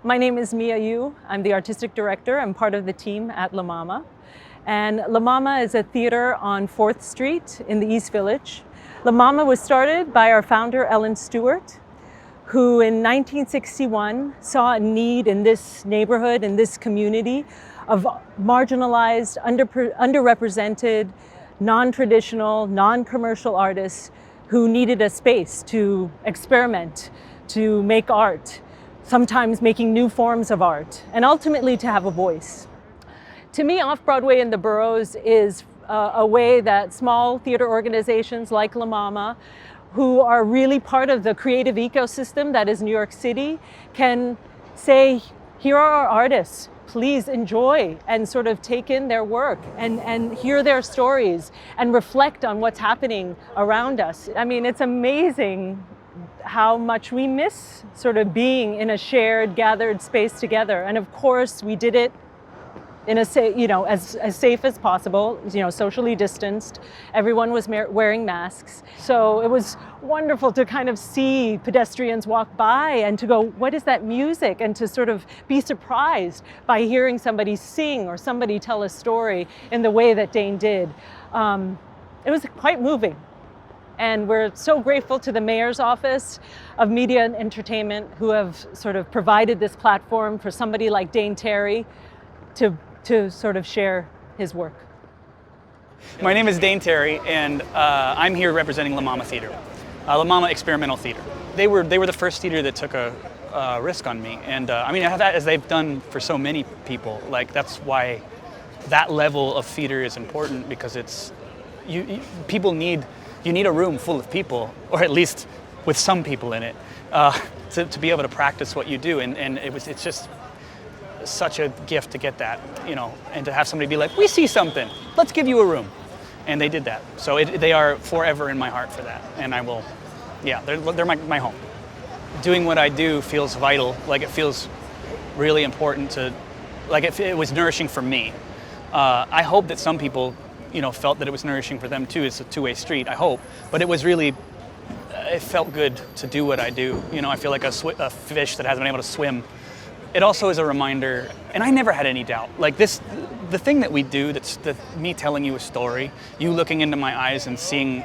My name is Mia Yu. I'm the artistic director. I'm part of the team at La Mama. And La Mama is a theater on 4th Street in the East Village. La Mama was started by our founder, Ellen Stewart, who in 1961 saw a need in this neighborhood, in this community, of marginalized, underrepresented, non-traditional, non-commercial artists who needed a space to experiment, to make art, sometimes making new forms of art, and ultimately to have a voice. To me, Off-Broadway in the Boroughs is a way that small theater organizations like La Mama, who are really part of the creative ecosystem that is New York City, can say, here are our artists, please enjoy and sort of take in their work and hear their stories and reflect on what's happening around us. I mean, it's amazing how much we miss sort of being in a shared, gathered space together. And of course, we did it in a as safe as possible, socially distanced. Everyone was wearing masks. So it was wonderful to kind of see pedestrians walk by and to go, what is that music? And to sort of be surprised by hearing somebody sing or somebody tell a story in the way that Dane did. It was quite moving. And we're so grateful to the Mayor's Office of Media and Entertainment, who have sort of provided this platform for somebody like Dane Terry to sort of share his work. My name is Dane Terry, and I'm here representing La Mama Theater, La Mama Experimental Theater. They were the first theater that took a risk on me, and I mean, as they've done for so many people. Like, that's why that level of theater is important, because it's you need a room full of people, or at least with some people in it, to be able to practice what you do, and it's just such a gift to get that, and to have somebody be like, we see something, let's give you a room. And they did that. So they are forever in my heart for that. And I will, they're my home. Doing what I do feels vital, like it feels really important it was nourishing for me. I hope that some people, felt that it was nourishing for them too. It's a two-way street, I hope. But it felt good to do what I do. I feel like a fish that hasn't been able to swim. It also is a reminder, and I never had any doubt. Like the thing that we do, that's me telling you a story, you looking into my eyes and seeing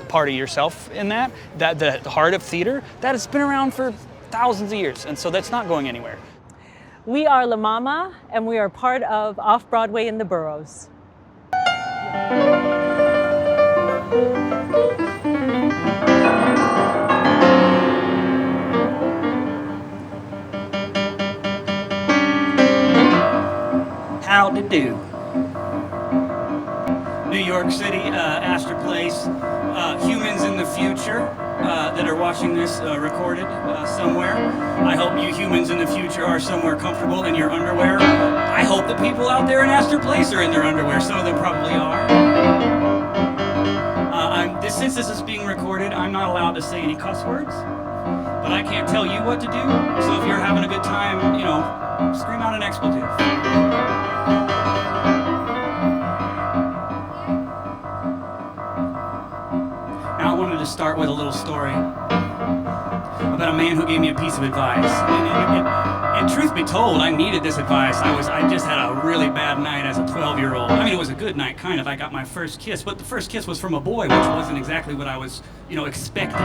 part of yourself in that the heart of theater, that has been around for thousands of years, and so that's not going anywhere. We are La Mama, and we are part of Off-Broadway in the Boroughs. Howdy do. New York City, Astor Place, humans in the future that are watching this recorded somewhere. I hope you humans in the future are somewhere comfortable in your underwear. I hope the people out there in Astor Place are in their underwear. Some of them probably are. Since this is being recorded, I'm not allowed to say any cuss words, but I can't tell you what to do. So if you're having a good time, scream out an expletive. Now I wanted to start with a little story about a man who gave me a piece of advice. And truth be told, I needed this advice. I just had a really bad night as a 12-year-old. I mean, it was a good night, kind of. I got my first kiss, but the first kiss was from a boy, which wasn't exactly what I was, expecting.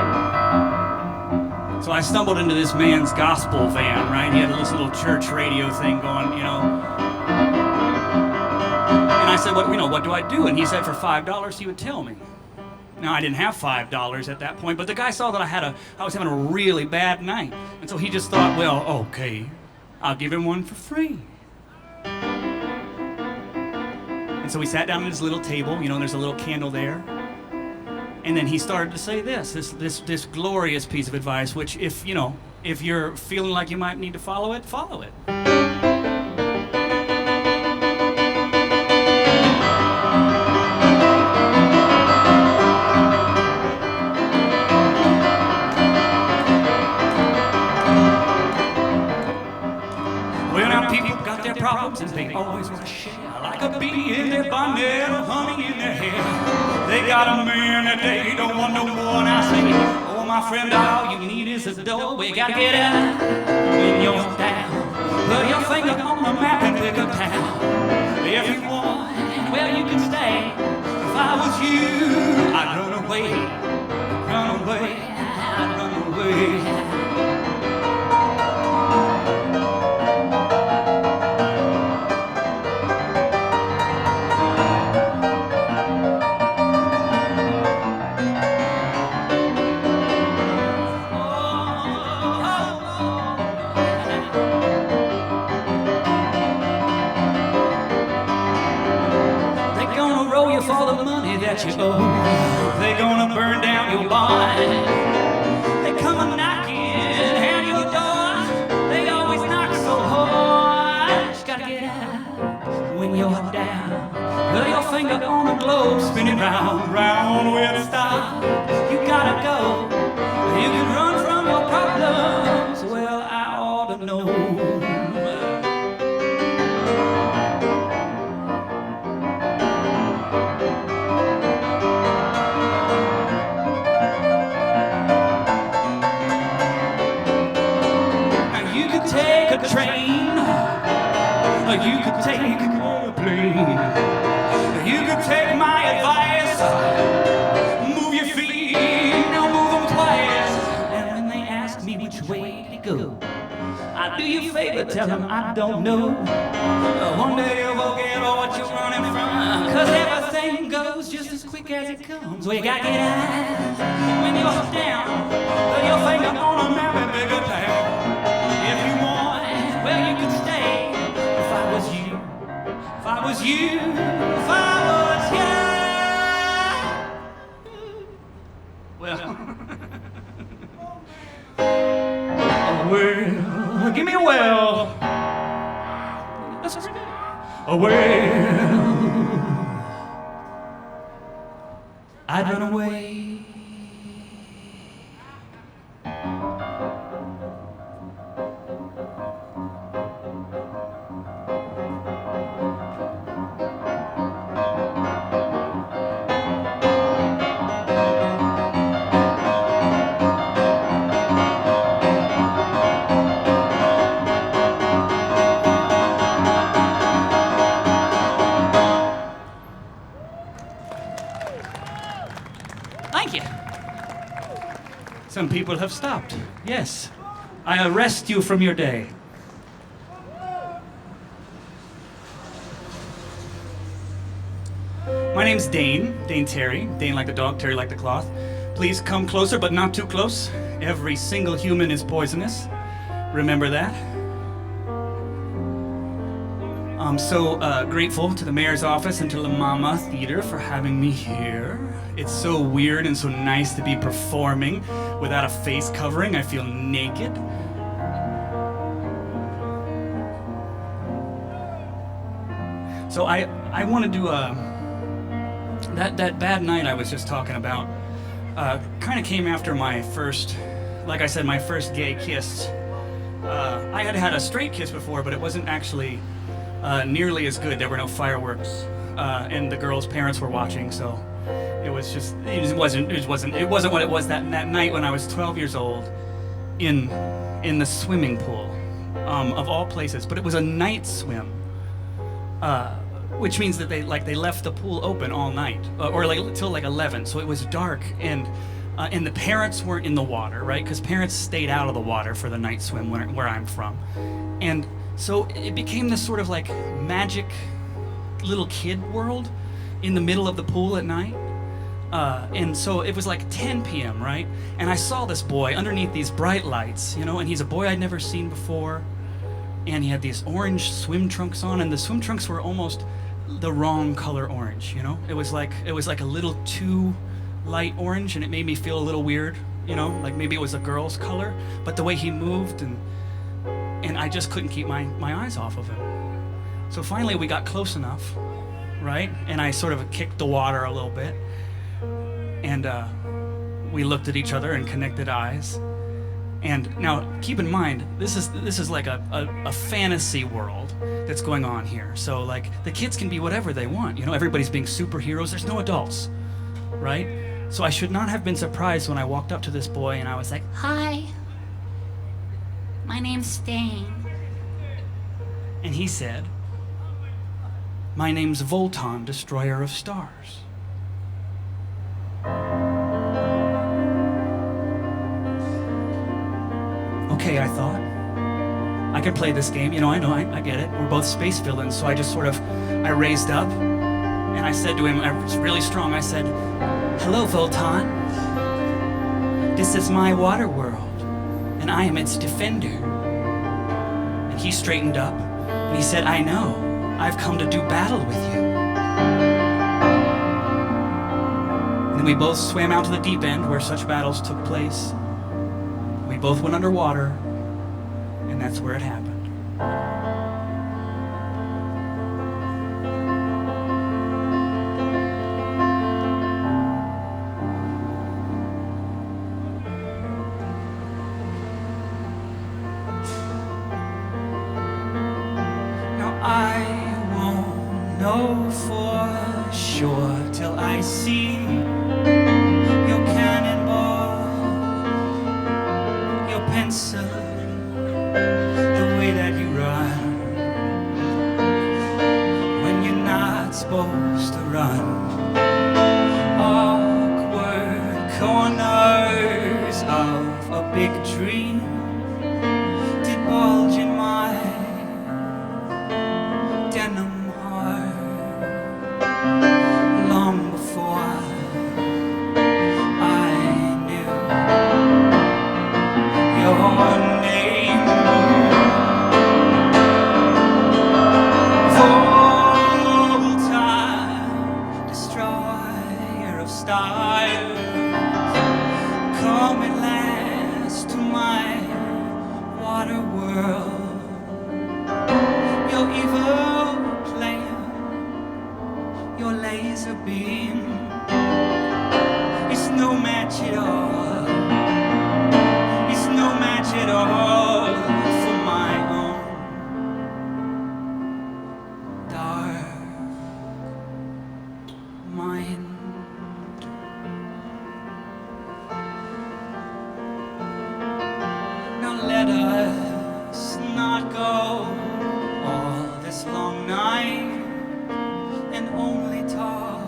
So I stumbled into this man's gospel van, right? He had this little church radio thing going, And I said, what do I do? And he said for $5 he would tell me. Now, I didn't have $5 at that point, but the guy saw that I was having a really bad night. And so he just thought, well, okay, I'll give him one for free. And so we sat down at his little table, there's a little candle there. And then he started to say this glorious piece of advice, which if you're feeling like you might need to follow it, follow it. Problems and they always want to share. Like a bee in their bonnet, honey in their hair. They got a man that they don't want no more, and I say, oh, Oh, my friend, all you need is a door. We gotta get out when you're down. Put your finger on the map and pick a town. If you want, well, you can stay. If I was you, I'd run away, run away, I'd run away. For the money that you owe, they're gonna burn down your barn. They come a knocking at your door. They always knock so hard. Just gotta get out when you're down. Put your finger on the globe, spin it round, round where it stops. You gotta go. You can run from your problems. Well, I ought to know. Train, or you could take a plane. You could take my advice, move your feet, now move them twice. And when they ask me which way to go, I do you a favor, tell them I don't know. One day you'll forget what you're running from, 'cause everything goes just as quick as it comes. We gotta get out when you're down. Put your finger on a map and pick a town. If you want, well, you could stay. If I was you, if I was you, if I was you. Well, a well, give me a well. That's pretty good. A well, I'd run away. Thank you. Some people have stopped. Yes. I arrest you from your day. My name's Dane Terry. Dane like the dog, Terry like the cloth. Please come closer, but not too close. Every single human is poisonous. Remember that. I'm so grateful to the mayor's office and to La Mama Theater for having me here. It's so weird and so nice to be performing without a face covering. I feel naked. So I want to do that bad night I was just talking about. Kind of came after my first, like I said, my first gay kiss. I had had a straight kiss before, but it wasn't actually nearly as good. There were no fireworks, and the girl's parents were watching, so it wasn't what it was that night when I was 12 years old in the swimming pool, of all places. But it was a night swim, which means that they left the pool open all night, or till 11. So it was dark, and the parents weren't in the water, right? Because parents stayed out of the water for the night swim where I'm from, and so it became this sort of like magic little kid world in the middle of the pool at night. And so it was like 10 p.m., right? And I saw this boy underneath these bright lights, and he's a boy I'd never seen before. And he had these orange swim trunks on, and the swim trunks were almost the wrong color orange, It was like a little too light orange, and it made me feel a little weird, like maybe it was a girl's color. But the way he moved, and I just couldn't keep my eyes off of him. So finally we got close enough, right? And I sort of kicked the water a little bit. And we looked at each other and connected eyes. And now, keep in mind, this is like a fantasy world that's going on here. So like the kids can be whatever they want. Everybody's being superheroes. There's no adults, right? So I should not have been surprised when I walked up to this boy and I was like, Hi, my name's Stain. and he said, my name's Volton, Destroyer of Stars. Okay, I thought. I could play this game, I get it. We're both space villains, so I just I raised up, and I said to him, I was really strong, I said, hello, Volton. This is my water world, and I am its defender. And he straightened up, and he said, I know, I've come to do battle with you. And then we both swam out to the deep end where such battles took place. We both went underwater, and that's where it happened. Now I won't know for sure till I see your cannonball, your pencil, the way that you run when you're not supposed to run. Awkward corners of a big tree did bulge in my denim heart long before I knew your name. Full-time destroyer of stars, come at last to my water world. Your evil plan, your laser beam, it's no match at all. It's no match at all for my own dark mind. Now let us not go all this long night and only talk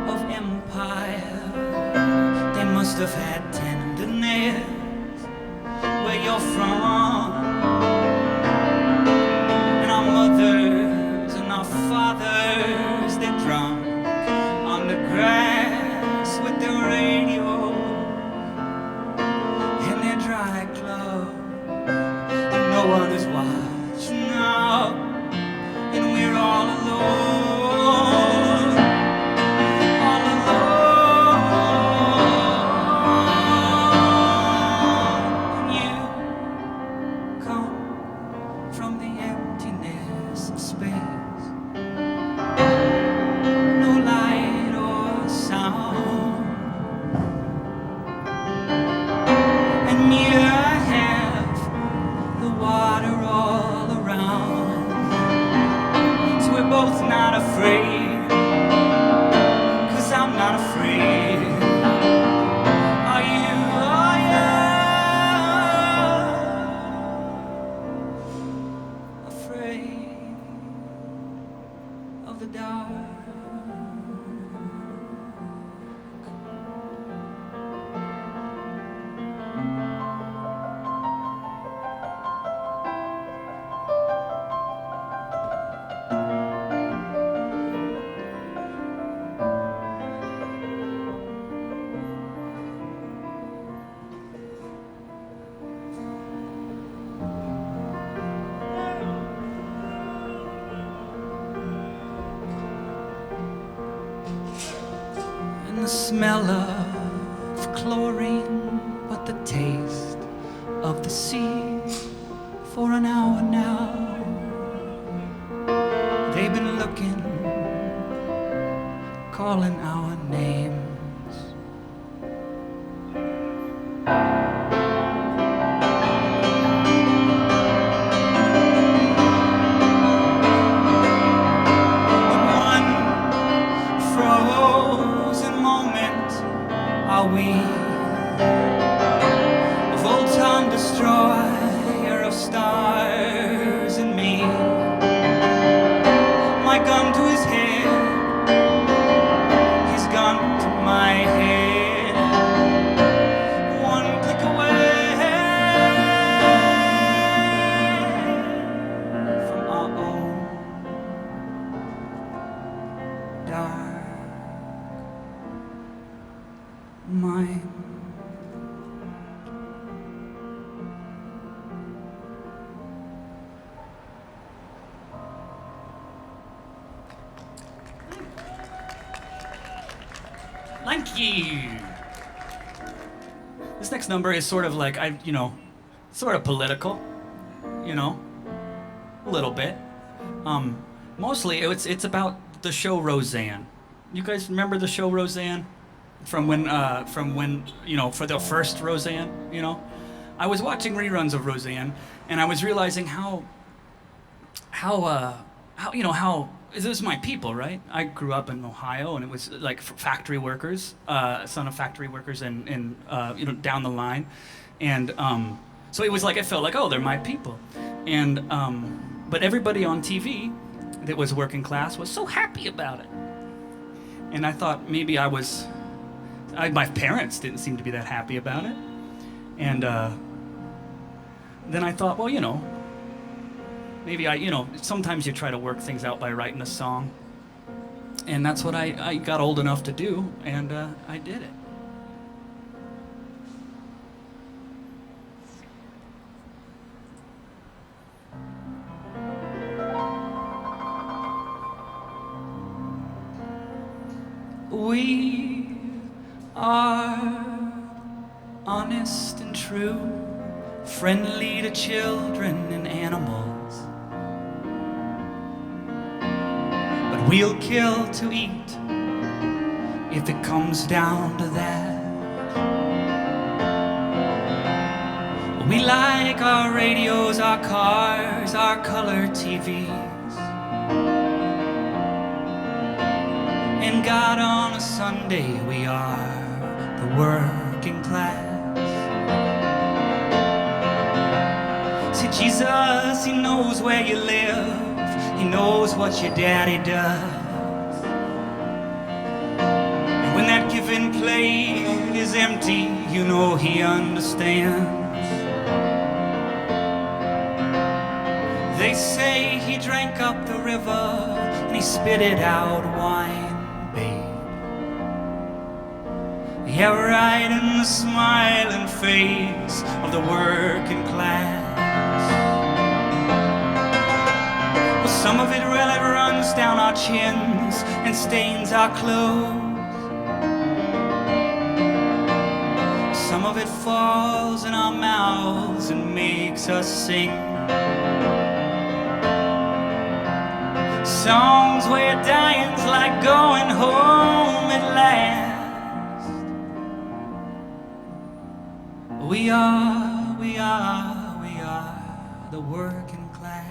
of empire. They must have had tenderness where you're from, and our mothers and our fathers, they're drunk on the grass with their radio and their dry clothes, and no one is watching now, and we're all alone, all alone. You come from the emptiness of space, no light or sound, and you have the water all around. So we're both not afraid, 'cause I'm not afraid. Are you? Are you afraid of the dark? And the smell of chlorine, but the taste of the sea. For an hour now, they've been looking, calling our names. In one frozen moment, Thank you. This next number is sort of like, sort of political, a little bit. Mostly it's about the show Roseanne. You guys remember the show Roseanne? From when, for the first Roseanne, I was watching reruns of Roseanne, and I was realizing how this is my people, right? I grew up in Ohio, and it was like factory workers, son of factory workers, and down the line, and so it was like I felt like, oh, they're my people, and but everybody on TV that was working class was so happy about it, and I thought maybe my parents didn't seem to be that happy about it, and then I thought, well, maybe sometimes you try to work things out by writing a song. And that's what I got old enough to do, and I did it. We are honest and true, friendly to children and animals, but we'll kill to eat if it comes down to that. We like our radios, our cars, our color TVs, and God, on a Sunday we are the working class. See, Jesus, he knows where you live, he knows what your daddy does, and when that given plate is empty, he understands. They say he drank up the river and he spit it out wine, babe. Yeah, right in the smiling face of the working class. Well, some of it really runs down our chins and stains our clothes. Some of it falls in our mouths and makes us sing songs where dying's like going home at last. We are the working class.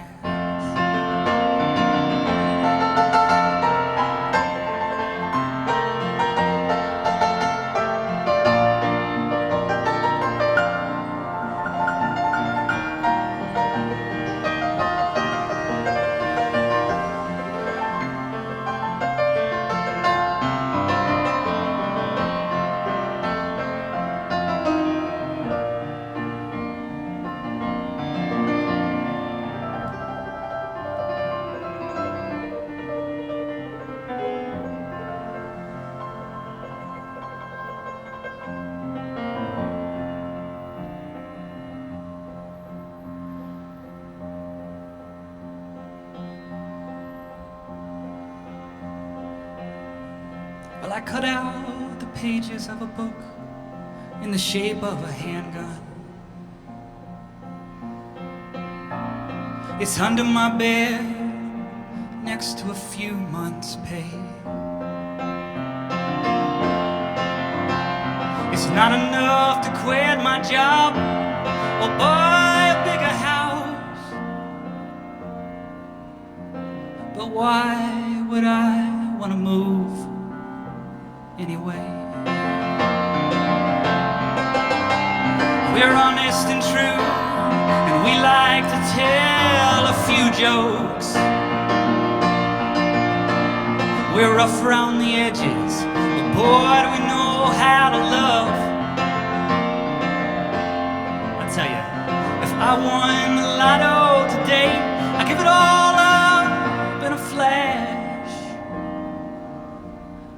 Well, I cut out the pages of a book in the shape of a handgun. It's under my bed next to a few months' pay. It's not enough to quit my job or buy a bigger house, but why would I want to move anyway? We're honest and true, and we like to tell a few jokes. We're rough around the edges, but boy, do we know how to love. I tell you, if I won the lotto today, I'd give it all up in a flash,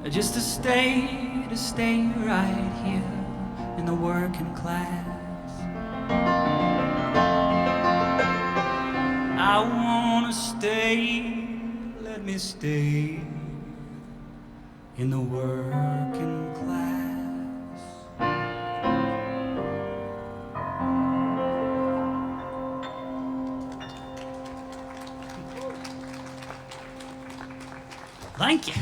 just to stay right here in the working class. I wanna stay, let me stay in the working class. Thank you.